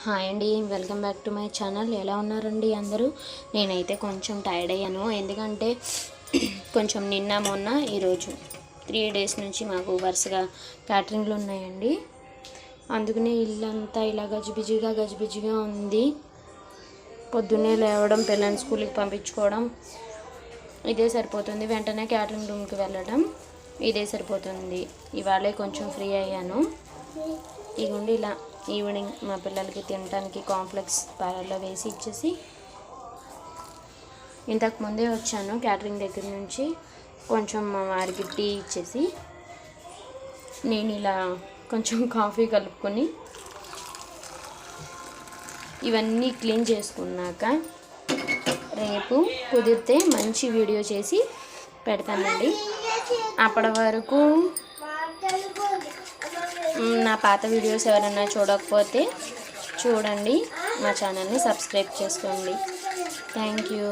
Hi అండి, welcome back to my channel. ఎలా ఉన్నారండి అందరూ? నేనైతే కొంచెం టైర్డ్ అయ్యాను. ఎందుకంటే కొంచెం నిన్న మొన్న ఈరోజు 3 డేస్ నుంచి మాకు వరుసగా క్యాటరింగ్లు ఉన్నాయండి. అందుకనే ఇల్లంతా ఇలా గజిబిజిగా ఉంది. పొద్దున్నే లేవడం, పిల్లల్ని స్కూల్కి పంపించుకోవడం ఇదే సరిపోతుంది. వెంటనే క్యాటరింగ్ రూమ్కి వెళ్ళడం ఇదే సరిపోతుంది. ఇవాళే కొంచెం ఫ్రీ అయ్యాను. ఇదిగోండి ఇలా ఈవినింగ్ మా పిల్లలకి తినడానికి కాంప్లెక్స్ పాలల్లో వేసి ఇచ్చేసి ఇంతకు ముందే వచ్చాను క్యాటరింగ్ దగ్గర నుంచి. కొంచెం మా వారికి టీ ఇచ్చేసి నేను ఇలా కొంచెం కాఫీ కలుపుకొని ఇవన్నీ క్లీన్ చేసుకున్నాక రేపు కుదిరితే మంచి వీడియో చేసి పెడతానండి. అప్పటి వరకు నా పాత వీడియోస్ ఎవరైనా చూడకపోతే చూడండి, మా ఛానల్ని సబ్స్క్రైబ్ చేసుకోండి. Thank you.